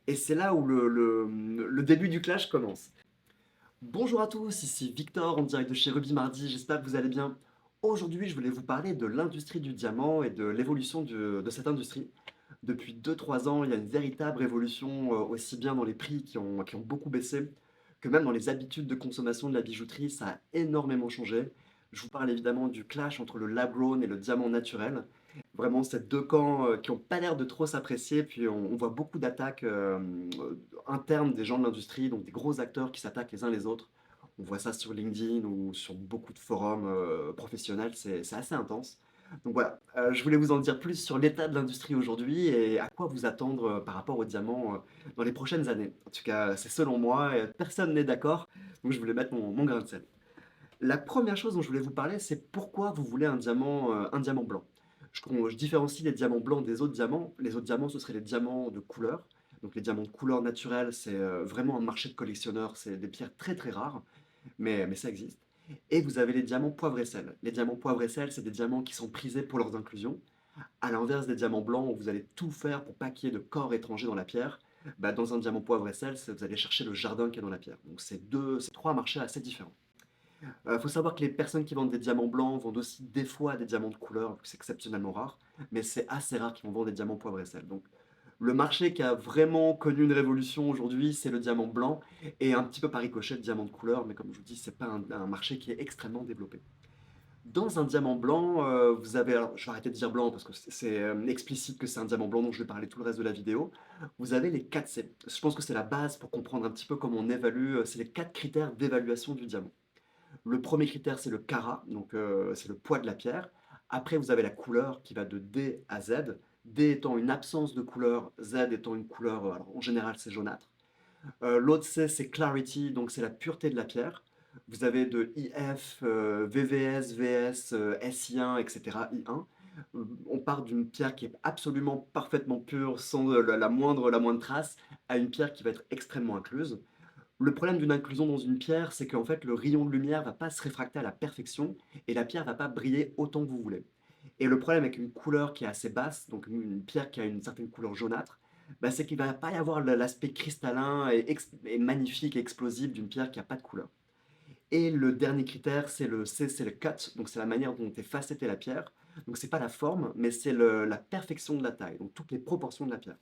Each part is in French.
Et c'est là où le début du clash commence. Bonjour à tous, ici Victor en direct de chez Ruby Mardi, j'espère que vous allez bien. Aujourd'hui, je voulais vous parler de l'industrie du diamant et de l'évolution de cette industrie. Depuis 2-3 ans, il y a une véritable révolution, aussi bien dans les prix qui ont beaucoup baissé, que même dans les habitudes de consommation de la bijouterie, ça a énormément changé. Je vous parle évidemment du clash entre le lab-grown et le diamant naturel. Vraiment, ces deux camps qui n'ont pas l'air de trop s'apprécier, puis on voit beaucoup d'attaques internes des gens de l'industrie, donc des gros acteurs qui s'attaquent les uns les autres. On voit ça sur LinkedIn ou sur beaucoup de forums professionnels, c'est assez intense. Donc voilà, je voulais vous en dire plus sur l'état de l'industrie aujourd'hui et à quoi vous attendre par rapport au diamant dans les prochaines années. En tout cas, c'est selon moi, et personne n'est d'accord, donc je voulais mettre mon grain de sel. La première chose dont je voulais vous parler, c'est pourquoi vous voulez un diamant blanc. Je différencie les diamants blancs des autres diamants. Les autres diamants, ce seraient les diamants de couleur. Donc les diamants de couleur naturelle, c'est vraiment un marché de collectionneurs, c'est des pierres très très rares, mais ça existe. Et vous avez les diamants poivre et sel. Les diamants poivre et sel, c'est des diamants qui sont prisés pour leurs inclusions. À l'inverse des diamants blancs, où vous allez tout faire pour pas qu'il y ait de corps étrangers dans la pierre, bah, dans un diamant poivre et sel, vous allez chercher le jardin qui est dans la pierre. Donc c'est trois marchés assez différents. Faut savoir que les personnes qui vendent des diamants blancs vendent aussi des fois des diamants de couleur, vu que c'est exceptionnellement rare, mais c'est assez rare qu'ils vont vendre des diamants poivre et sel. Donc le marché qui a vraiment connu une révolution aujourd'hui, c'est le diamant blanc et un petit peu par ricochet le diamant de couleur, mais comme je vous dis, c'est pas un marché qui est extrêmement développé. Dans un diamant blanc, vous avez, alors je vais arrêter de dire blanc parce que c'est explicite que c'est un diamant blanc, donc je vais parler tout le reste de la vidéo. Vous avez les 4 C. Je pense que c'est la base pour comprendre un petit peu comment on évalue, c'est les 4 critères d'évaluation du diamant. Le premier critère, c'est le carat, donc c'est le poids de la pierre. Après, vous avez la couleur qui va de D à Z. D étant une absence de couleur, Z étant une couleur, alors en général c'est jaunâtre. L'autre C, c'est clarity, donc c'est la pureté de la pierre. Vous avez de IF, VVS, VS, SI1, etc., I1. On part d'une pierre qui est absolument parfaitement pure, sans la moindre trace, à une pierre qui va être extrêmement incluse. Le problème d'une inclusion dans une pierre, c'est qu'en fait, le rayon de lumière va pas se réfracter à la perfection et la pierre va pas briller autant que vous voulez. Et le problème avec une couleur qui est assez basse, donc une pierre qui a une certaine couleur jaunâtre, bah, c'est qu'il va pas y avoir l'aspect cristallin et magnifique et explosif d'une pierre qui a pas de couleur. Et le dernier critère, c'est le cut, donc c'est la manière dont est facettée la pierre. Donc c'est pas la forme, mais c'est la perfection de la taille, donc toutes les proportions de la pierre.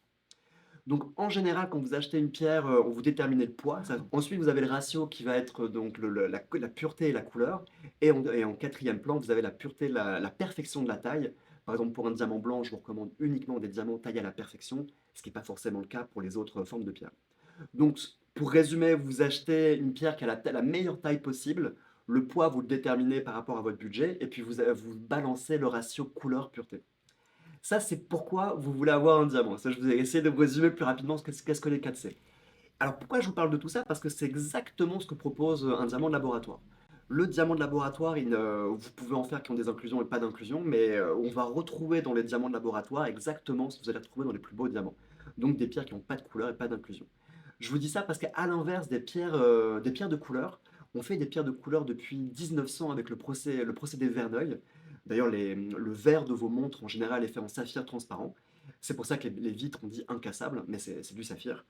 Donc en général, quand vous achetez une pierre, on vous déterminez le poids. Ensuite, vous avez le ratio qui va être donc la pureté et la couleur. Et en quatrième plan, vous avez la pureté, la perfection de la taille. Par exemple, pour un diamant blanc, je vous recommande uniquement des diamants taillés à la perfection, ce qui n'est pas forcément le cas pour les autres formes de pierre. Donc, pour résumer, vous achetez une pierre qui a la meilleure taille possible. Le poids, vous le déterminez par rapport à votre budget. Et puis, vous balancez le ratio couleur-pureté. Ça, c'est pourquoi vous voulez avoir un diamant. Ça, je vous ai essayé de vous résumer plus rapidement qu'est-ce que les 4C. Alors pourquoi je vous parle de tout ça? Parce que c'est exactement ce que propose un diamant de laboratoire. Le diamant de laboratoire, vous pouvez en faire qui ont des inclusions et pas d'inclusions, mais on va retrouver dans les diamants de laboratoire exactement ce que vous allez retrouver dans les plus beaux diamants. Donc des pierres qui n'ont pas de couleur et pas d'inclusion. Je vous dis ça parce qu'à l'inverse des pierres de couleur, on fait des pierres de couleur depuis 1900 avec le procédé Verneuil. D'ailleurs, le verre de vos montres en général est fait en saphir transparent. C'est pour ça que les vitres, on dit incassables, mais c'est du saphir.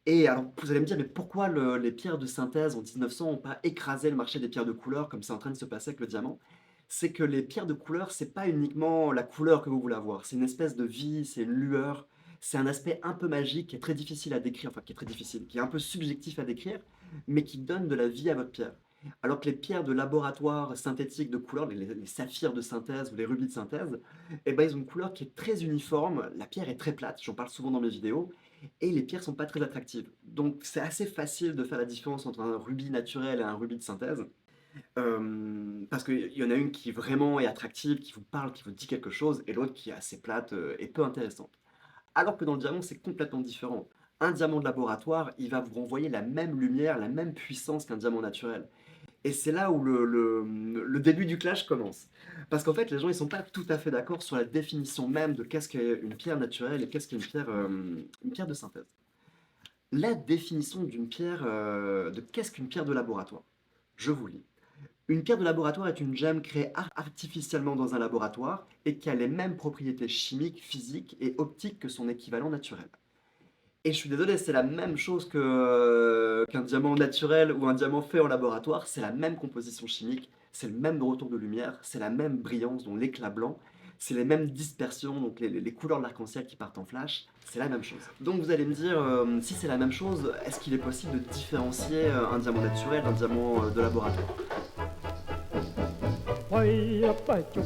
Et alors, vous allez me dire, mais pourquoi les pierres de synthèse en 1900 n'ont pas écrasé le marché des pierres de couleur comme c'est en train de se passer avec le diamant? C'est que les pierres de couleur, c'est pas uniquement la couleur que vous voulez avoir, c'est une espèce de vie, c'est une lueur, c'est un aspect un peu magique qui est très difficile à décrire, enfin qui est très difficile, qui est un peu subjectif à décrire, mais qui donne de la vie à votre pierre. Alors que les pierres de laboratoire synthétiques de couleur, les saphirs de synthèse ou les rubis de synthèse, eh ben, ils ont une couleur qui est très uniforme, la pierre est très plate, j'en parle souvent dans mes vidéos, et les pierres sont pas très attractives. Donc c'est assez facile de faire la différence entre un rubis naturel et un rubis de synthèse. Parce qu'il y en a une qui vraiment est attractive, qui vous parle, qui vous dit quelque chose, et l'autre qui est assez plate et peu intéressante. Alors que dans le diamant, c'est complètement différent. Un diamant de laboratoire, il va vous renvoyer la même lumière, la même puissance qu'un diamant naturel. Et c'est là où le début du clash commence. Parce qu'en fait, les gens ils sont pas tout à fait d'accord sur la définition même de qu'est-ce qu'est une pierre naturelle et qu'est-ce qu'est une pierre de synthèse. La définition d'une pierre, de qu'est-ce qu'une pierre de laboratoire? Je vous lis. Une pierre de laboratoire est une gemme créée artificiellement dans un laboratoire et qui a les mêmes propriétés chimiques, physiques et optiques que son équivalent naturel. Et je suis désolé, c'est la même chose qu'un diamant naturel ou un diamant fait en laboratoire, c'est la même composition chimique, c'est le même retour de lumière, c'est la même brillance, donc l'éclat blanc, c'est les mêmes dispersions, donc les couleurs de l'arc-en-ciel qui partent en flash, c'est la même chose. Donc vous allez me dire, si c'est la même chose, est-ce qu'il est possible de différencier un diamant naturel d'un diamant de laboratoire? Why up at your